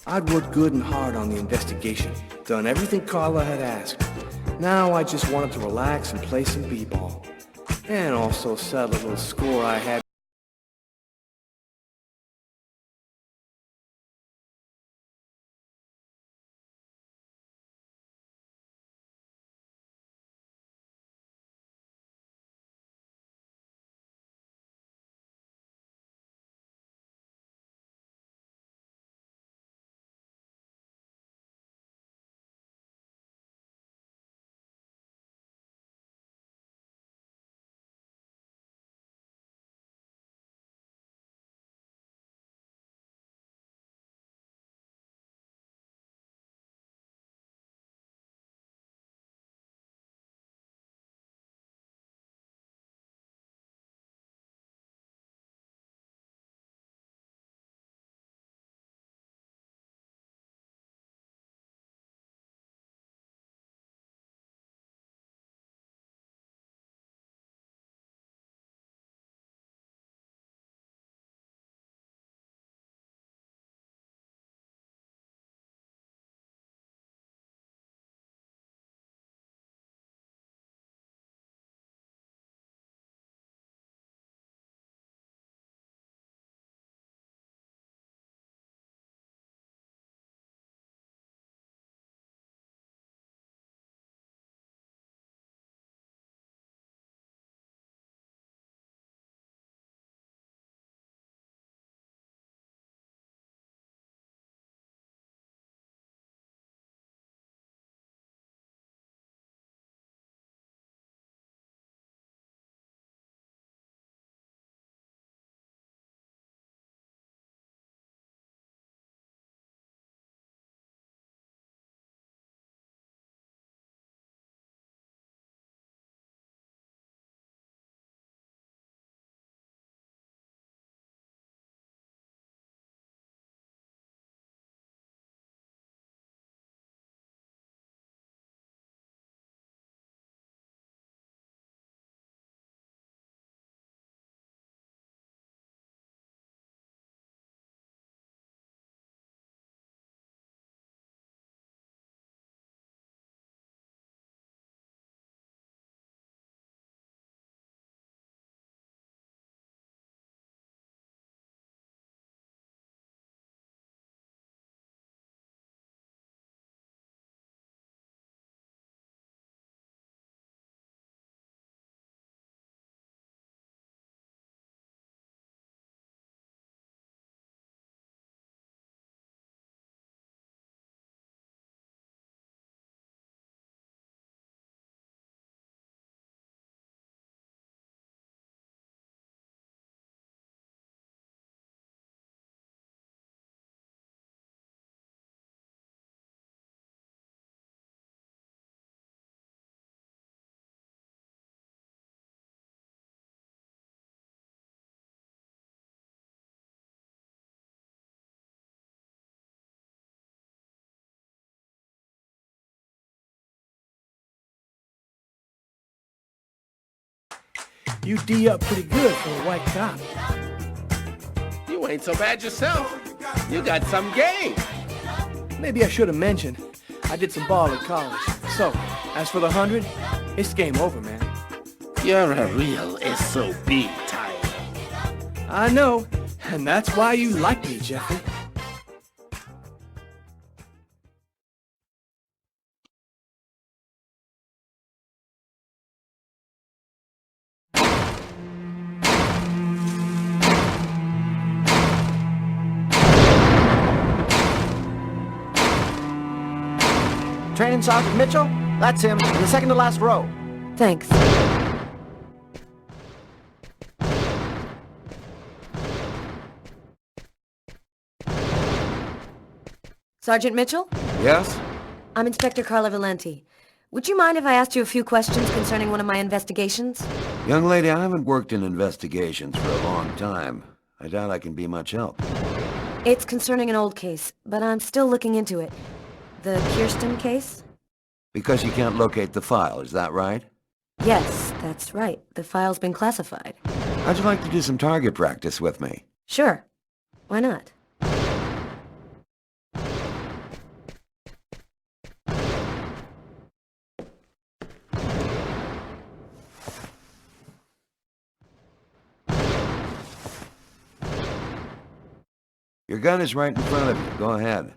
I'd worked good and hard on the investigation, done everything Carla had asked. Now I just wanted to relax and play some b-ball. And also settle a little score I had. You D up pretty good for a white cop. You ain't so bad yourself. You got some game. Maybe I should have mentioned, I did some ball at college. So, as for the 100, it's game over, man. You're a real SOB, Tyler. I know, and that's why you like me, Jeffrey. Training Sergeant Mitchell? That's him, in the second to last row. Thanks. Sergeant Mitchell? Yes? I'm Inspector Carla Valenti. Would you mind if I asked you a few questions concerning one of my investigations? Young lady, I haven't worked in investigations for a long time. I doubt I can be much help. It's concerning an old case, but I'm still looking into it. The Kirsten case? Because you can't locate the file, is that right? Yes, that's right. The file's been classified. How'd you like to do some target practice with me? Sure. Why not? Your gun is right in front of you. Go ahead.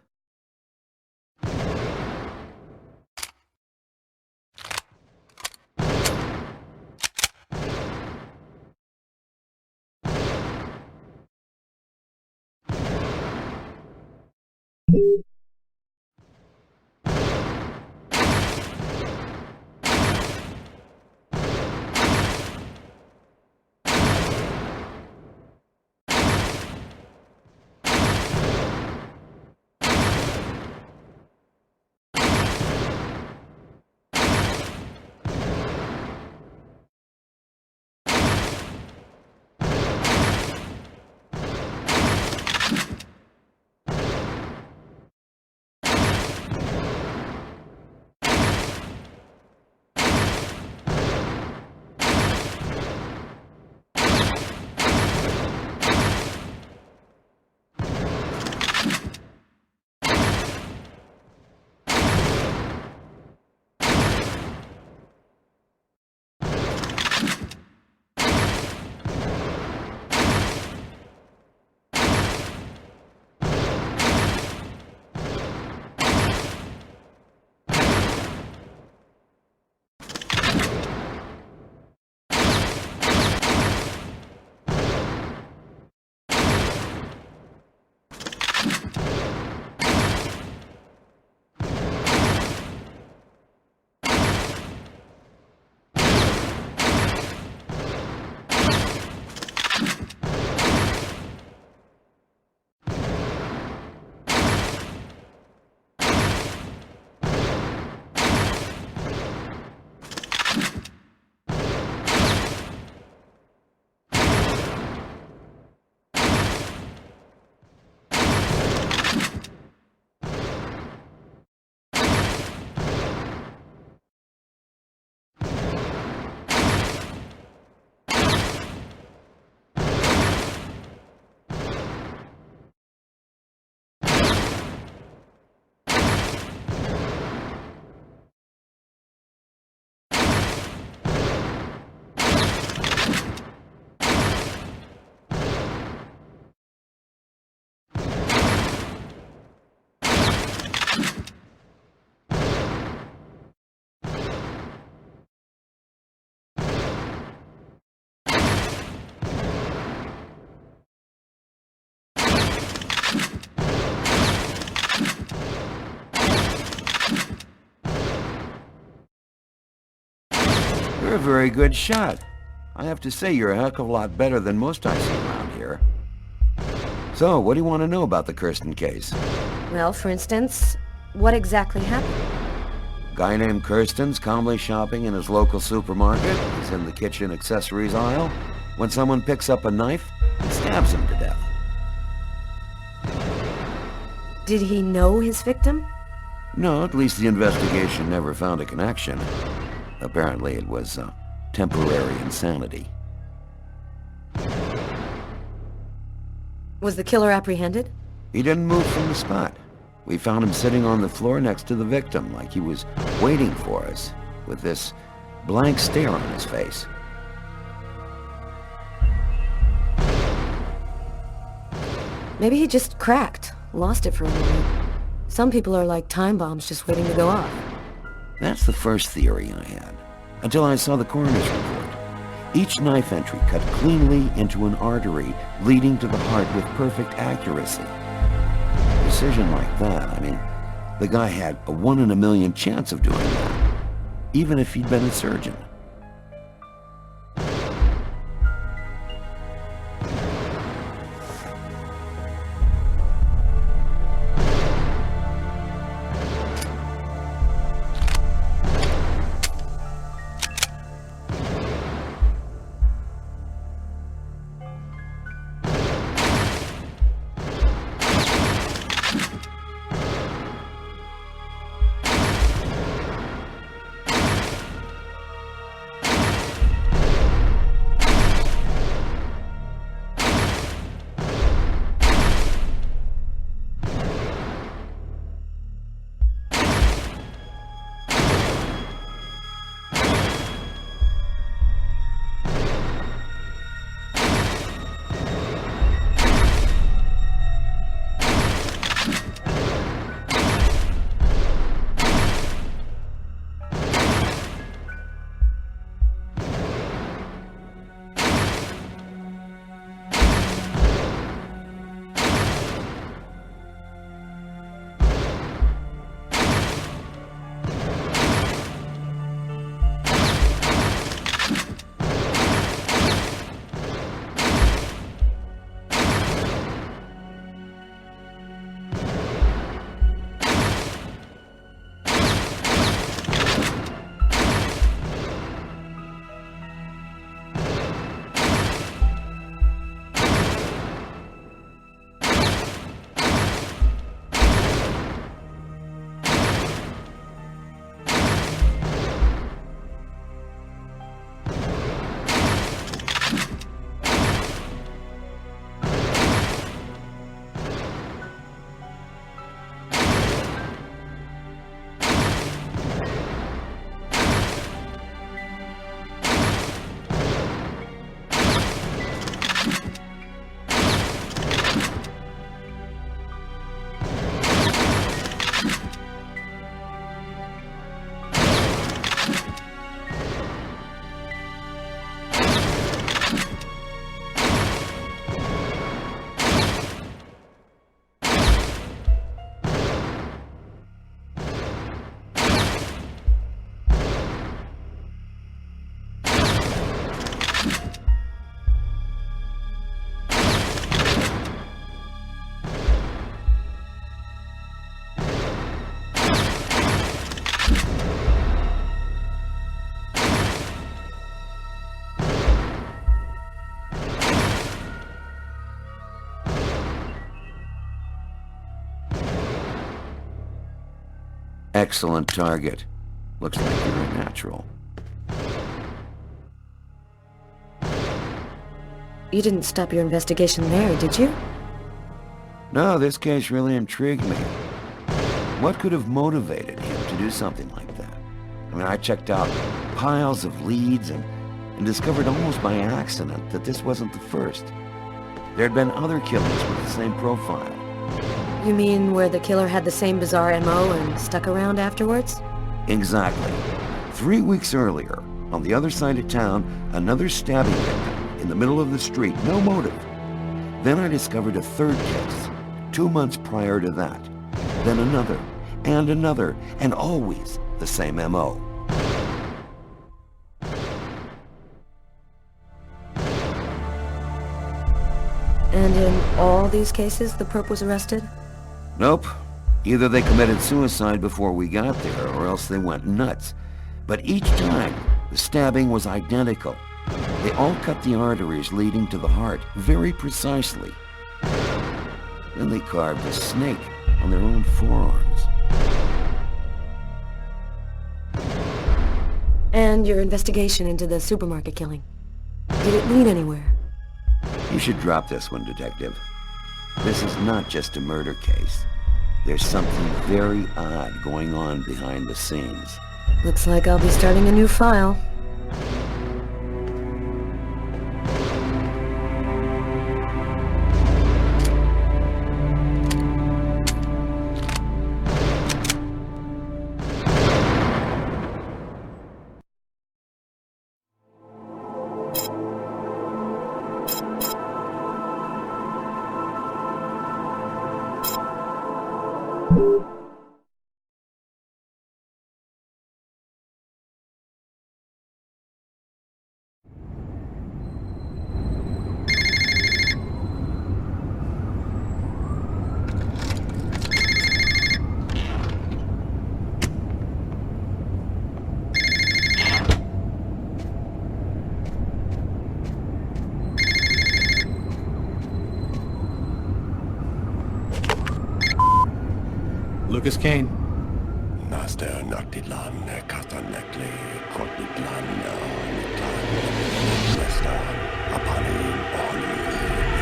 You're a very good shot. I have to say you're a heck of a lot better than most I see around here. So, what do you want to know about the Kirsten case? Well, for instance, what exactly happened? Guy named Kirsten's calmly shopping in his local supermarket. He's in the kitchen accessories aisle. When someone picks up a knife, he stabs him to death. Did he know his victim? No, at least the investigation never found a connection. Apparently it was temporary insanity. Was the killer apprehended? He didn't move from the spot. We found him sitting on the floor next to the victim, like he was waiting for us, with this blank stare on his face. Maybe he just cracked, lost it for a moment. Some people are like time bombs just waiting to go off. That's the first theory I had, until I saw the coroner's report. Each knife entry cut cleanly into an artery, leading to the heart with perfect accuracy. Precision like that, I mean, the guy had a 1 in a million chance of doing that, even if he'd been a surgeon. Excellent target. Looks like you're a natural. You didn't stop your investigation there, did you? No, this case really intrigued me. What could have motivated him to do something like that? I mean, I checked out piles of leads and discovered almost by accident that this wasn't the first. There had been other killings with the same profile. You mean where the killer had the same bizarre MO and stuck around afterwards? Exactly. 3 weeks earlier, on the other side of town, another stabbing victim in the middle of the street, no motive. Then I discovered a third case, 2 months prior to that. Then another, and always the same MO. And in all these cases, the perp was arrested? Nope. Either they committed suicide before we got there, or else they went nuts. But each time, the stabbing was identical. They all cut the arteries leading to the heart very precisely. Then they carved a snake on their own forearms. And your investigation into the supermarket killing? Did it lead anywhere? You should drop this one, Detective. This is not just a murder case. There's something very odd going on behind the scenes. Looks like I'll be starting a new file. Lucas Kane. Master Noctilan, Katanekli, Kotitlan, Nitlan, Nestan, Apanin, Oni,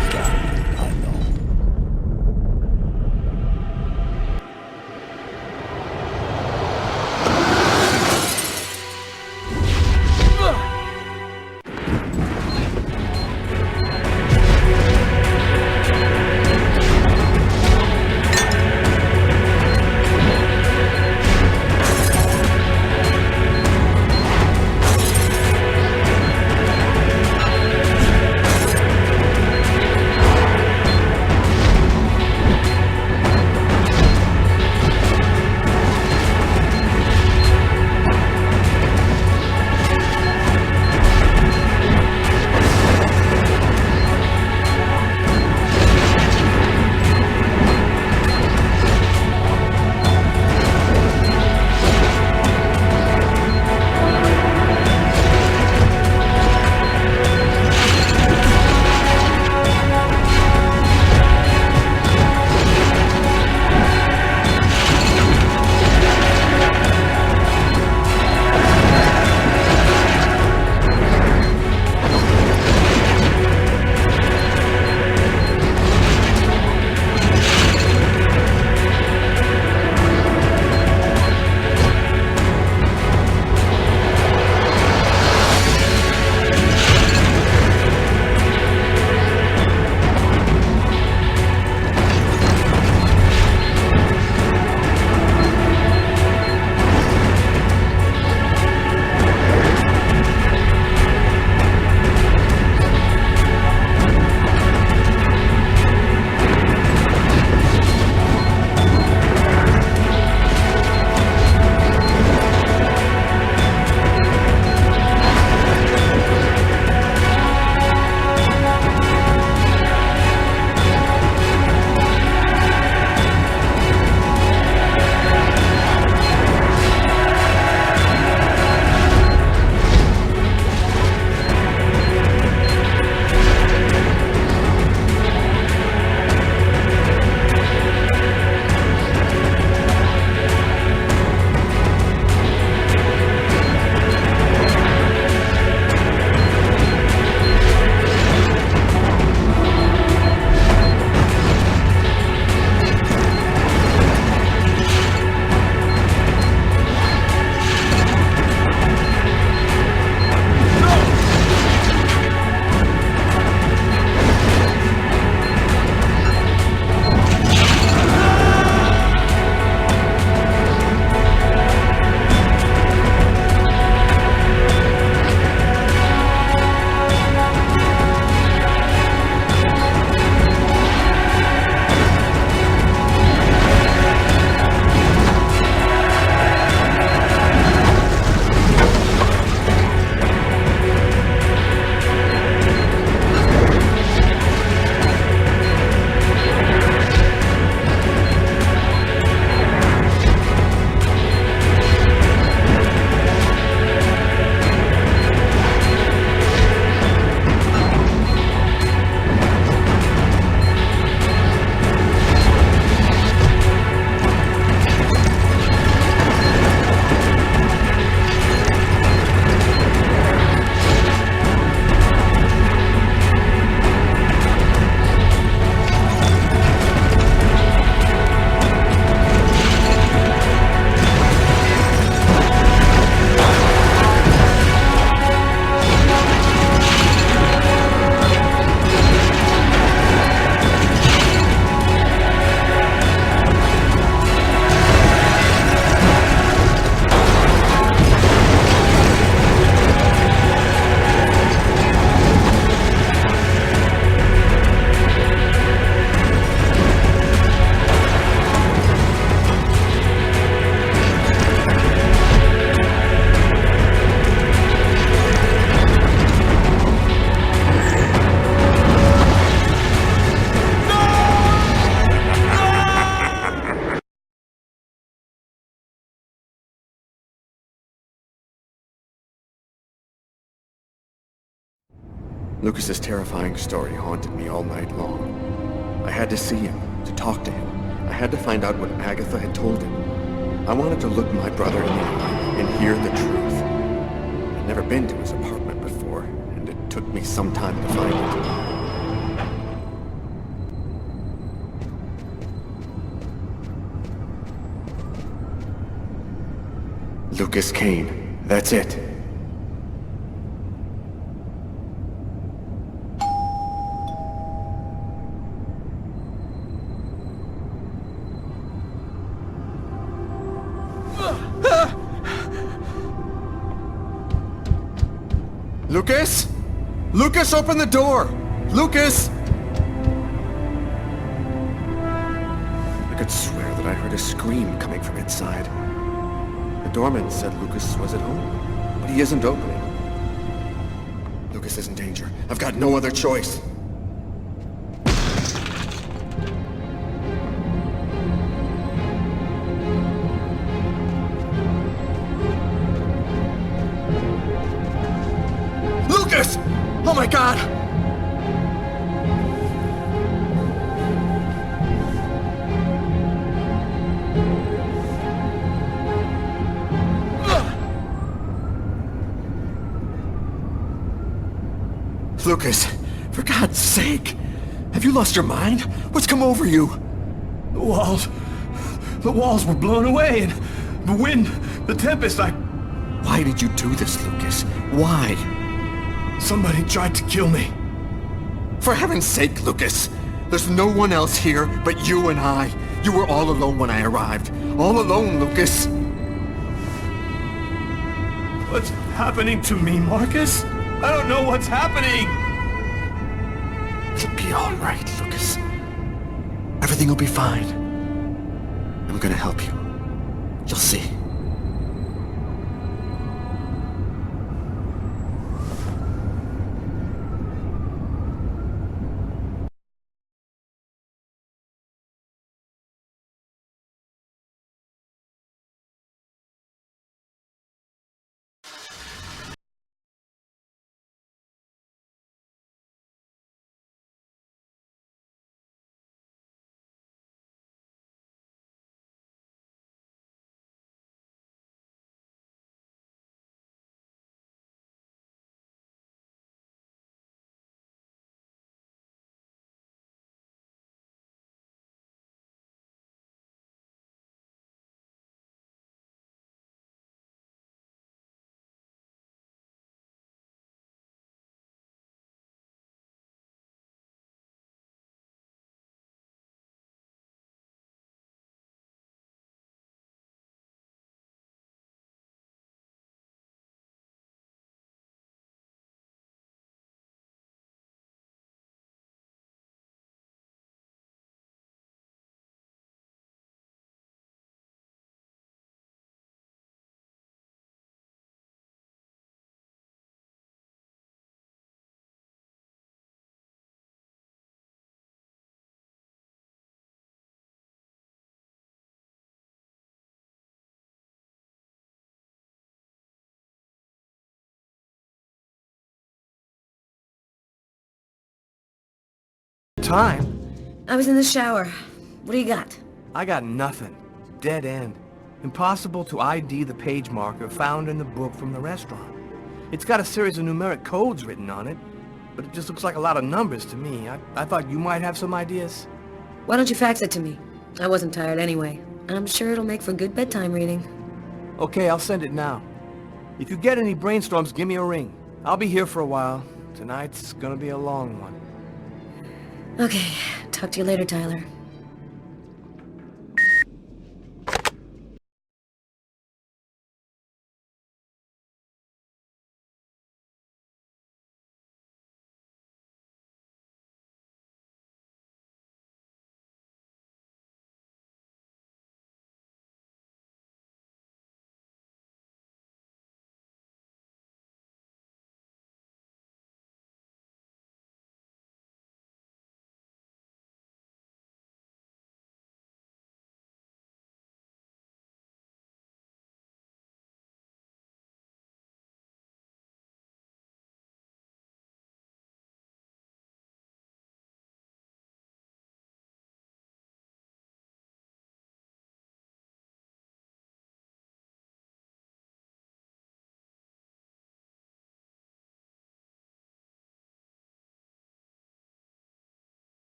Islan, Ano. Lucas's terrifying story haunted me all night long. I had to see him, to talk to him. I had to find out what Agatha had told him. I wanted to look my brother in the eye and hear the truth. I'd never been to his apartment before, and it took me some time to find it. Lucas Kane. That's it. Lucas? Lucas, open the door! Lucas! I could swear that I heard a scream coming from inside. The doorman said Lucas was at home, but he isn't opening. Lucas is in danger. I've got no other choice. Lucas! Oh my God! Lucas, for God's sake! Have you lost your mind? What's come over you? The walls were blown away, and the wind, the tempest, Why did you do this, Lucas? Why? somebody tried to kill me. For heaven's sake, Lucas! There's no one else here but you and I. You were all alone when I arrived. All alone, Lucas. What's happening to me, Marcus? I don't know what's happening! It'll be all right, Lucas. Everything will be fine. I'm gonna help you. You'll see. Time? I was in the shower. What do you got? I got nothing. Dead end. Impossible to ID the page marker found in the book from the restaurant. It's got a series of numeric codes written on it, but it just looks like a lot of numbers to me. I thought you might have some ideas. Why don't you fax it to me? I wasn't tired anyway. I'm sure it'll make for good bedtime reading. Okay, I'll send it now. If you get any brainstorms, give me a ring. I'll be here for a while. Tonight's gonna be a long one. Okay, talk to you later, Tyler.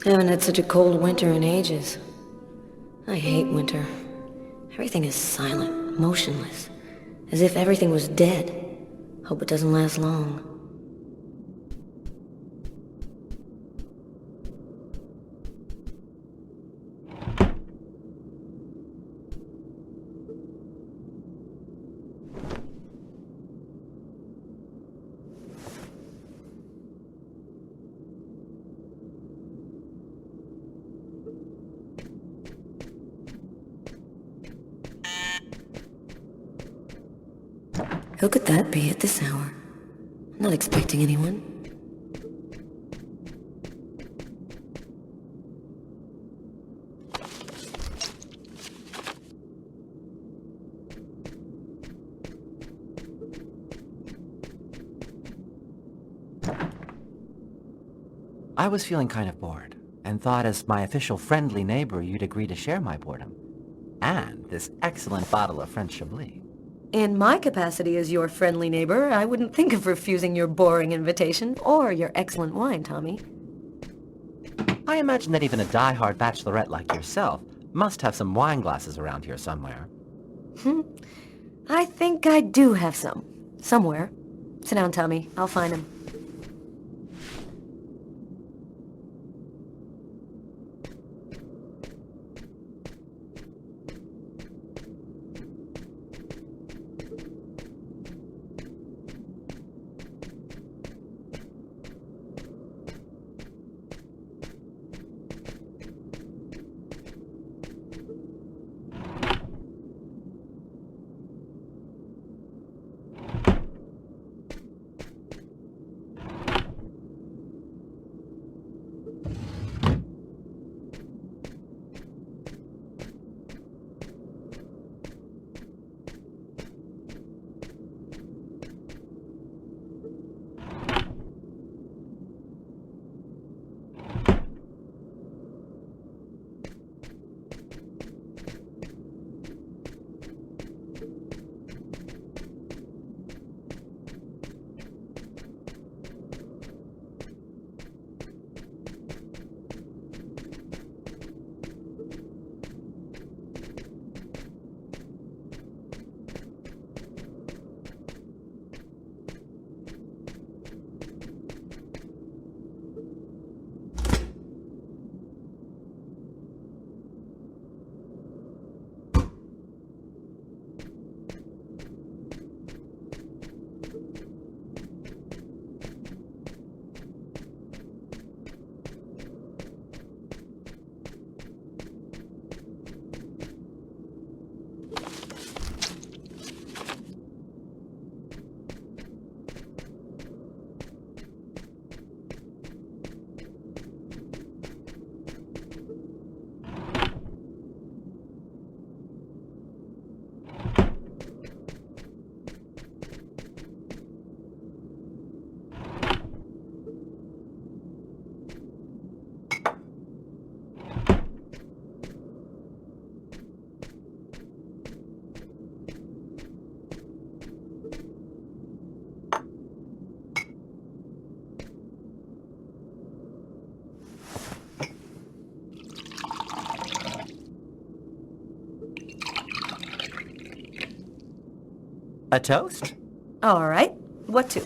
Haven't had such a cold winter in ages. I hate winter. Everything is silent, motionless, as if everything was dead. Hope it doesn't last long. Who could that be at this hour? I'm not expecting anyone. I was feeling kind of bored, and thought as my official friendly neighbor you'd agree to share my boredom. And this excellent bottle of French Chablis. In my capacity as your friendly neighbor, I wouldn't think of refusing your boring invitation, or your excellent wine, Tommy. I imagine that even a die-hard bachelorette like yourself must have some wine glasses around here somewhere. I think I do have some. Somewhere. Sit down, Tommy. I'll find him. A toast? All right. What to?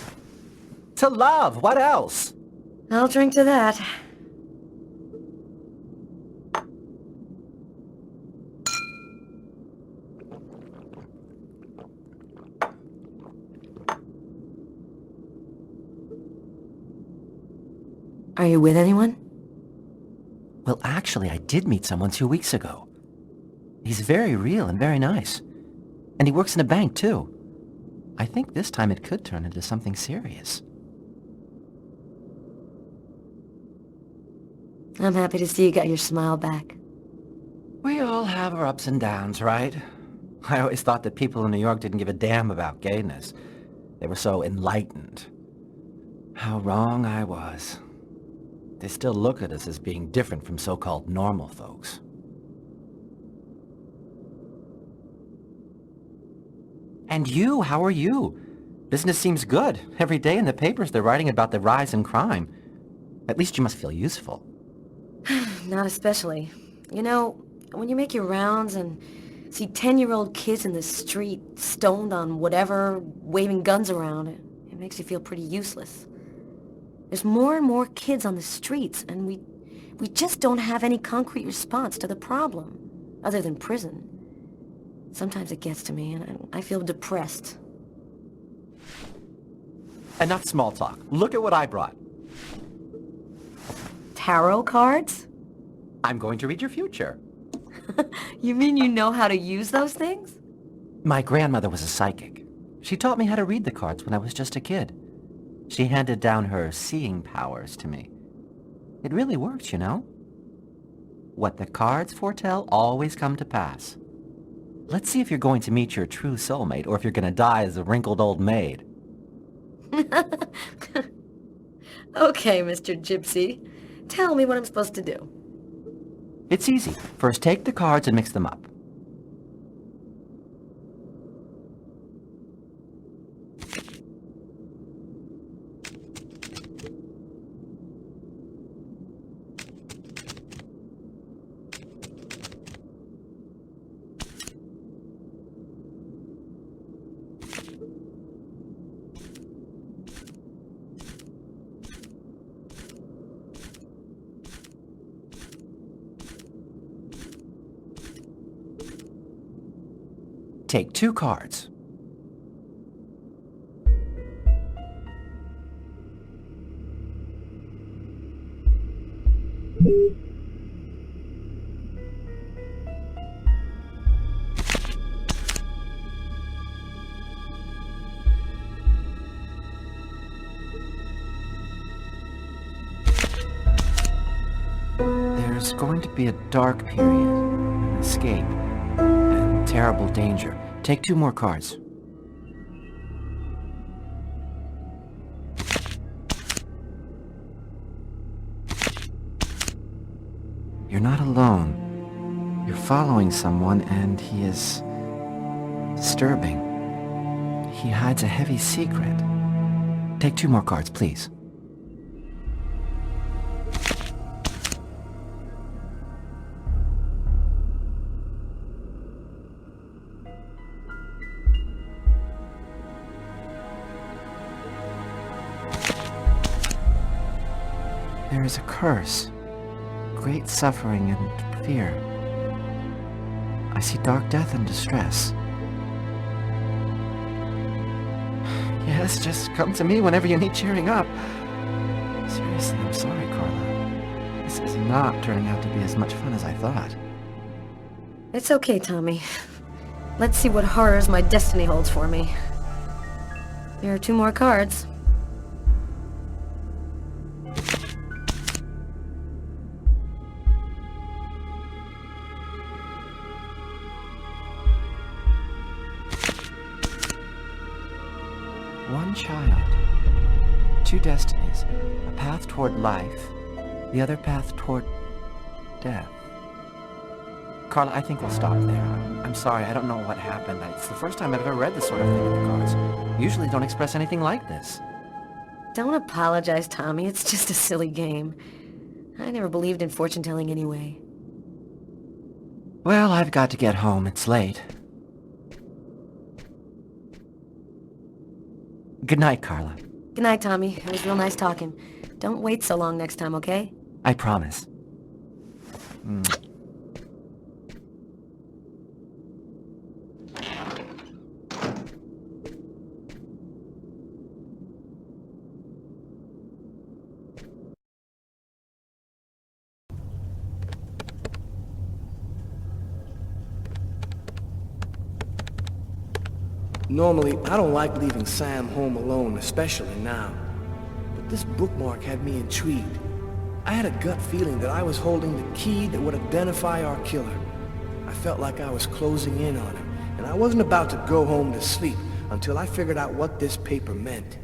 To love, what else? I'll drink to that. Are you with anyone? Well, actually, I did meet someone 2 weeks ago. He's very real and very nice. And he works in a bank, too. I think this time it could turn into something serious. I'm happy to see you got your smile back. We all have our ups and downs, right? I always thought that people in New York didn't give a damn about gayness. They were so enlightened. How wrong I was. They still look at us as being different from so-called normal folks. And you, how are you? Business seems good. Every day in the papers they're writing about the rise in crime. At least you must feel useful. Not especially. You know, when you make your rounds and see 10-year-old kids in the street, stoned on whatever, waving guns around, it makes you feel pretty useless. There's more and more kids on the streets, and we just don't have any concrete response to the problem, other than prison. Sometimes it gets to me, and I feel depressed. Enough small talk. Look at what I brought. Tarot cards? I'm going to read your future. You mean you know how to use those things? My grandmother was a psychic. She taught me how to read the cards when I was just a kid. She handed down her seeing powers to me. It really works, you know? What the cards foretell always come to pass. Let's see if you're going to meet your true soulmate or if you're going to die as a wrinkled old maid. Okay, Mr. Gypsy. Tell me what I'm supposed to do. It's easy. First, take the cards and mix them up. Take 2 cards. There's going to be a dark period, an escape, and terrible danger. Take 2 more cards. You're not alone. You're following someone, and he is disturbing. He hides a heavy secret. Take 2 more cards, please. There is a curse, great suffering and fear. I see dark death and distress. Yes, just come to me whenever you need cheering up. Seriously, I'm sorry, Carla. This is not turning out to be as much fun as I thought. It's okay, Tommy. Let's see what horrors my destiny holds for me. There are 2 more cards. One child, 2 destinies, a path toward life, the other path toward death. Carla, I think we'll stop there. I'm sorry, I don't know what happened. It's the first time I've ever read this sort of thing in the cards. Usually don't express anything like this. Don't apologize, Tommy. It's just a silly game. I never believed in fortune-telling anyway. Well, I've got to get home. It's late. Good night, Carla. Good night, Tommy. It was real nice talking. Don't wait so long next time, okay? I promise. Normally, I don't like leaving Sam home alone, especially now. But this bookmark had me intrigued. I had a gut feeling that I was holding the key that would identify our killer. I felt like I was closing in on him, and I wasn't about to go home to sleep until I figured out what this paper meant.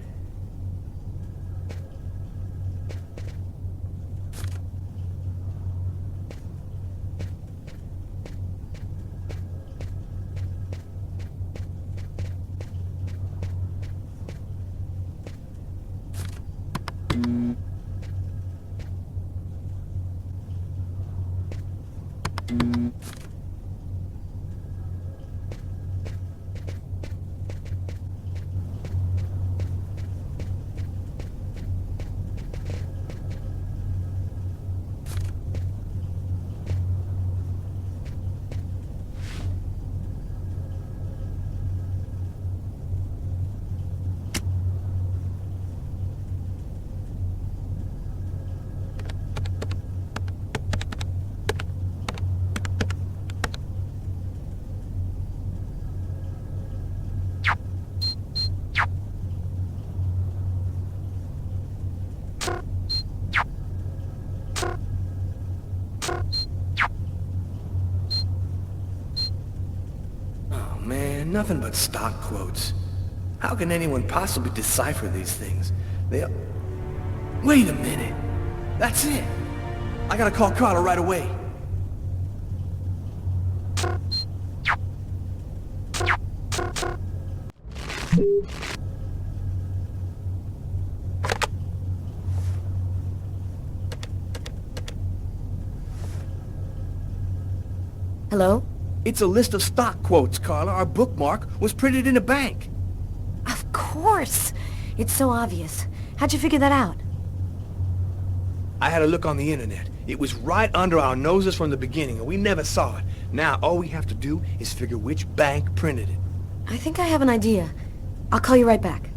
Oh man, nothing but stock quotes. How can anyone possibly decipher these things? Wait a minute. That's it. I gotta call Carla right away. Hello? It's a list of stock quotes, Carla. Our bookmark was printed in a bank. Of course! It's so obvious. How'd you figure that out? I had a look on the internet. It was right under our noses from the beginning, and we never saw it. Now, all we have to do is figure which bank printed it. I think I have an idea. I'll call you right back.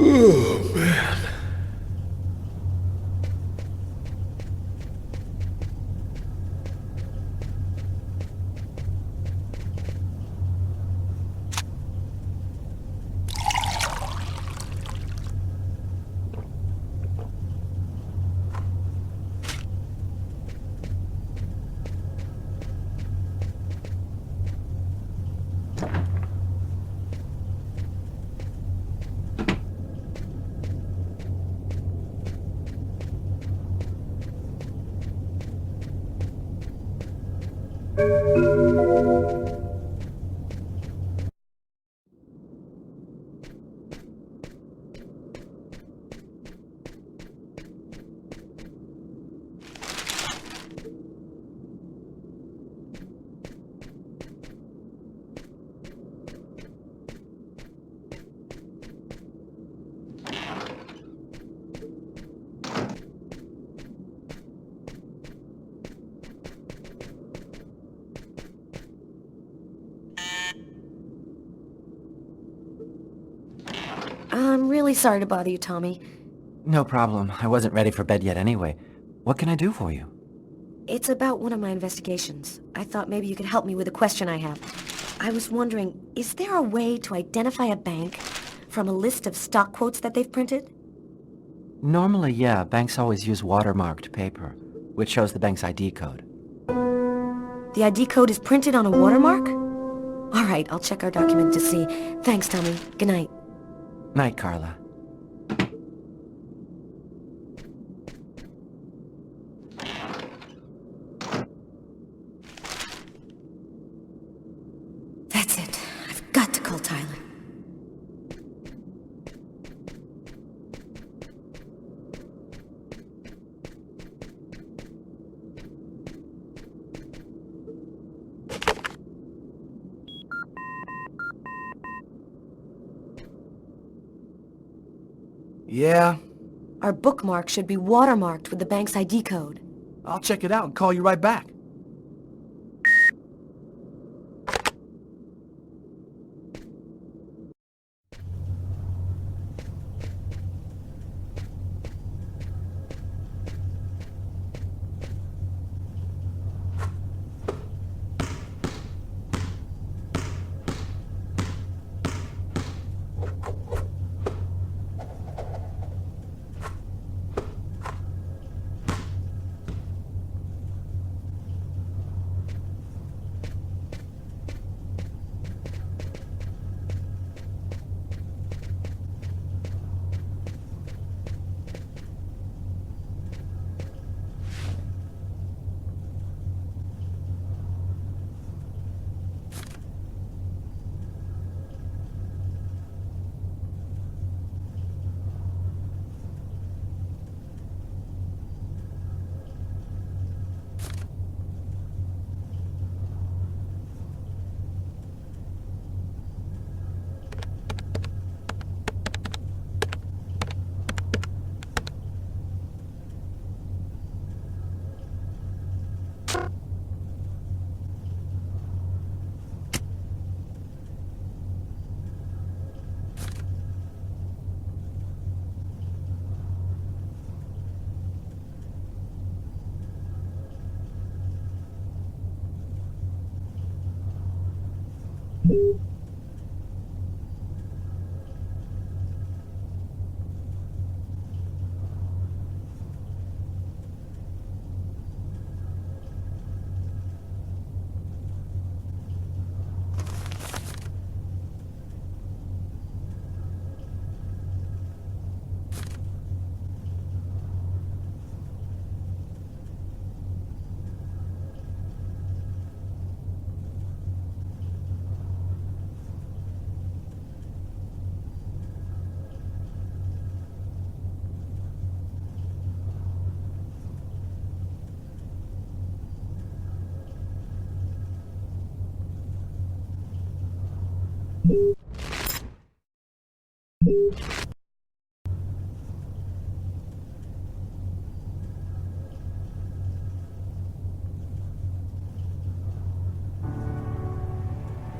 Oh, man. I'm really sorry to bother you, Tommy. No problem. I wasn't ready for bed yet anyway. What can I do for you? It's about one of my investigations. I thought maybe you could help me with a question I have. I was wondering, is there a way to identify a bank from a list of stock quotes that they've printed? Normally, yeah, banks always use watermarked paper, which shows the bank's ID code. The ID code is printed on a watermark? All right, I'll check our document to see. Thanks, Tommy. Good night. Night, Carla. That's it. I've got to call Tyler. Yeah? Our bookmark should be watermarked with the bank's ID code. I'll check it out and call you right back.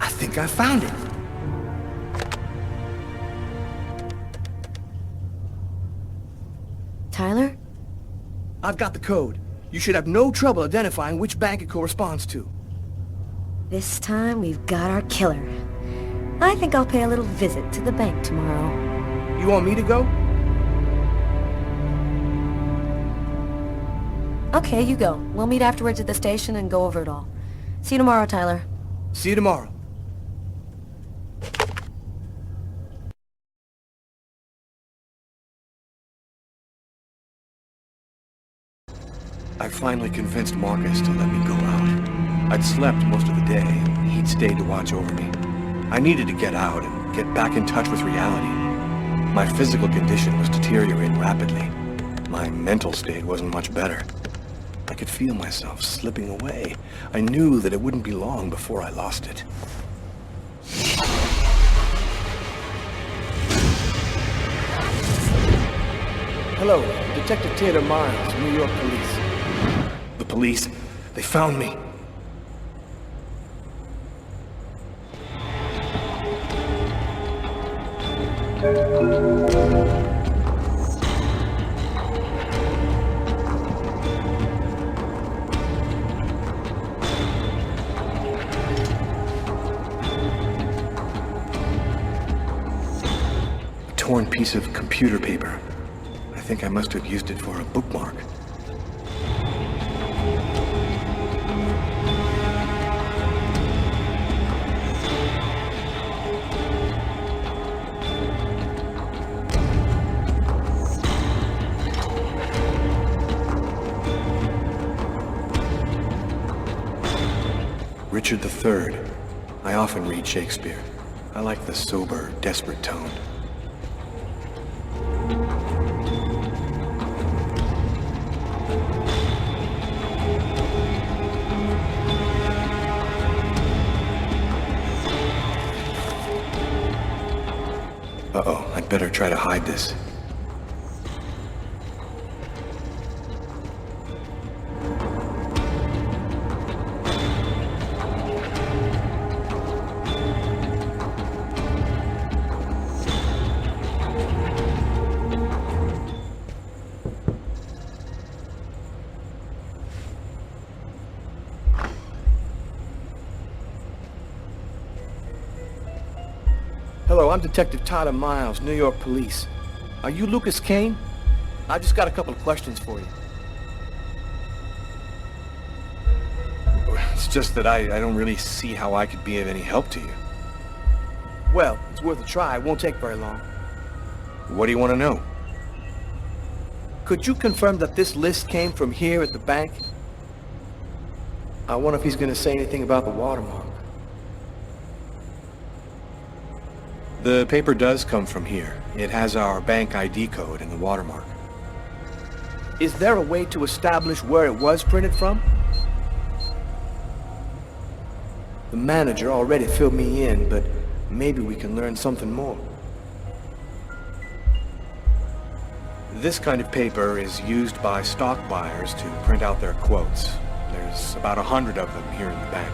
I think I found it. Tyler? I've got the code. You should have no trouble identifying which bank it corresponds to. This time we've got our killer. I think I'll pay a little visit to the bank tomorrow. You want me to go? Okay, you go. We'll meet afterwards at the station and go over it all. See you tomorrow, Tyler. See you tomorrow. I finally convinced Marcus to let me go out. I'd slept most of the day, and he'd stayed to watch over me. I needed to get out and get back in touch with reality. My physical condition was deteriorating rapidly. My mental state wasn't much better. I could feel myself slipping away. I knew that it wouldn't be long before I lost it. Hello, Detective Taylor Miles, New York Police. The police, they found me. A torn piece of computer paper. I think I must have used it for a bookmark. Richard III. I often read Shakespeare. I like the sober, desperate tone. Uh-oh, I'd better try to hide this. Hello, I'm Detective Tyler Miles, New York Police. Are you Lucas Kane? I just got a couple of questions for you. It's just that I don't really see how I could be of any help to you. Well, it's worth a try. It won't take very long. What do you want to know? Could you confirm that this list came from here at the bank? I wonder if he's going to say anything about the watermark. The paper does come from here. It has our bank ID code and the watermark. Is there a way to establish where it was printed from? The manager already filled me in, but maybe we can learn something more. This kind of paper is used by stock buyers to print out their quotes. There's about 100 of them here in the bank.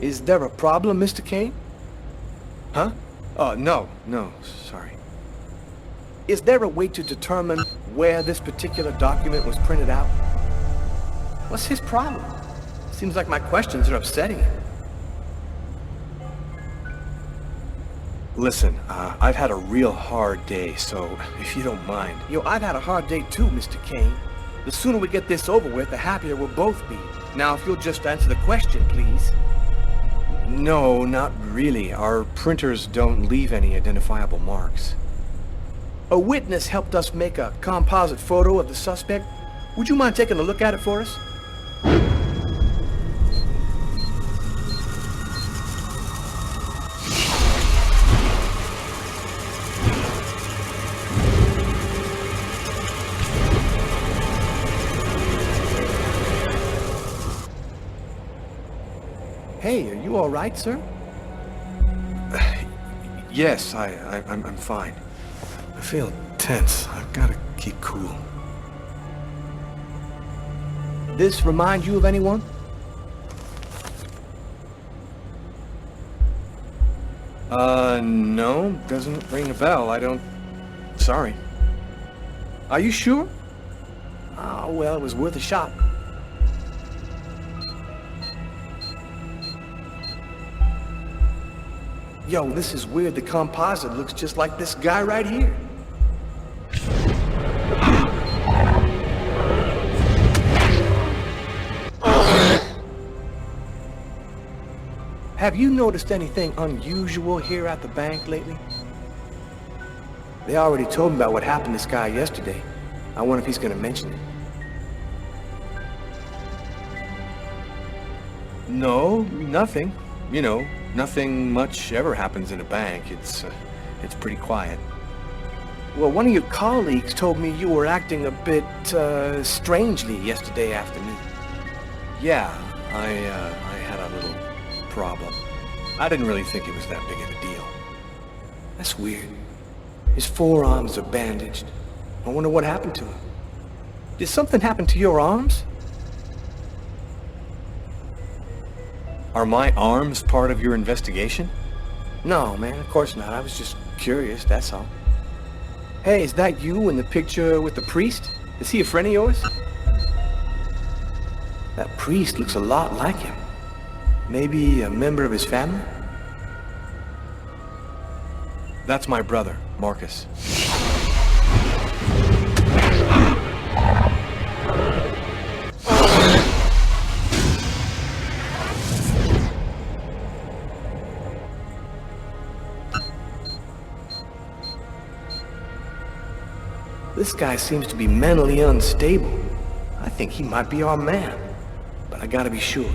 Is there a problem, Mr. Kane? Huh? Oh, no, sorry. Is there a way to determine where this particular document was printed out? What's his problem? Seems like my questions are upsetting him. Listen, I've had a real hard day, so if you don't mind. I've had a hard day too, Mr. Kane. The sooner we get this over with, the happier we'll both be. Now, if you'll just answer the question, please. No, not really. Our printers don't leave any identifiable marks. A witness helped us make a composite photo of the suspect. Would you mind taking a look at it for us? Hey, are you all right, sir? Yes, I'm fine. I feel tense. I've got to keep cool. This remind you of anyone? No, doesn't ring a bell. I don't... Sorry. Are you sure? Oh, well, it was worth a shot. Yo, this is weird. The composite looks just like this guy right here. Have you noticed anything unusual here at the bank lately? They already told me about what happened to this guy yesterday. I wonder if he's gonna mention it. No, nothing. You know, nothing much ever happens in a bank. It's pretty quiet. Well, one of your colleagues told me you were acting a bit, strangely yesterday afternoon. Yeah, I had a little problem. I didn't really think it was that big of a deal. That's weird. His forearms are bandaged. I wonder what happened to him. Did something happen to your arms? Are my arms part of your investigation? No, man, of course not. I was just curious, that's all. Hey, is that you in the picture with the priest? Is he a friend of yours? That priest looks a lot like him. Maybe a member of his family? That's my brother, Marcus. This guy seems to be mentally unstable. I think he might be our man, but I gotta be sure.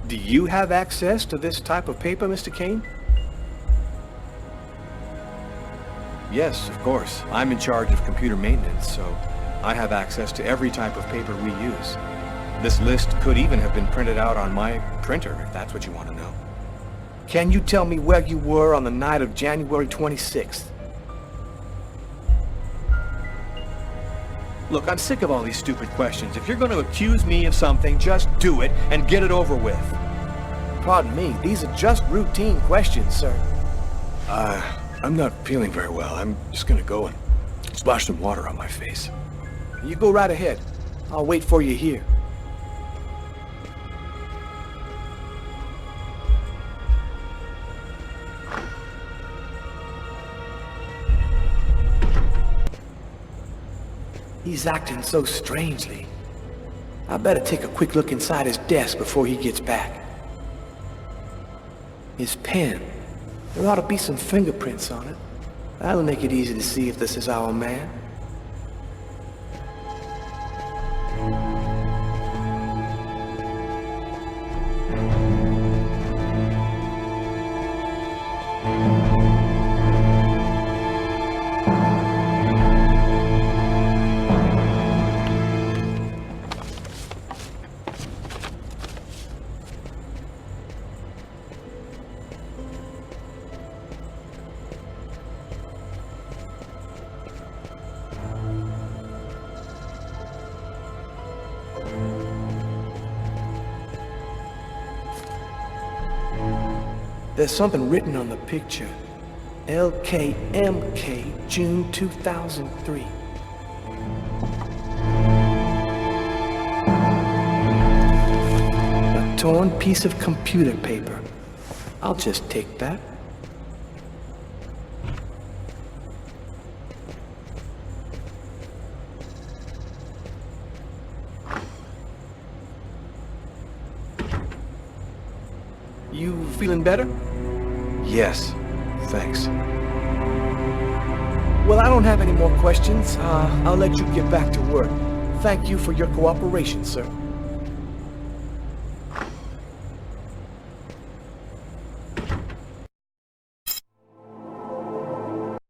Do you have access to this type of paper, Mr. Kane? Yes, of course. I'm in charge of computer maintenance, so I have access to every type of paper we use. This list could even have been printed out on my printer, if that's what you want to know. Can you tell me where you were on the night of January 26th? Look, I'm sick of all these stupid questions. If you're going to accuse me of something, just do it and get it over with. Pardon me, these are just routine questions, sir. I'm not feeling very well. I'm just gonna go and splash some water on my face. You go right ahead. I'll wait for you here. He's acting so strangely. I better take a quick look inside his desk before he gets back. His pen. There ought to be some fingerprints on it. That'll make it easy to see if this is our man. There's something written on the picture. LKMK, June 2003. A torn piece of computer paper. I'll just take that. You feeling better? Yes, thanks. Well, I don't have any more questions. I'll let you get back to work. Thank you for your cooperation, sir.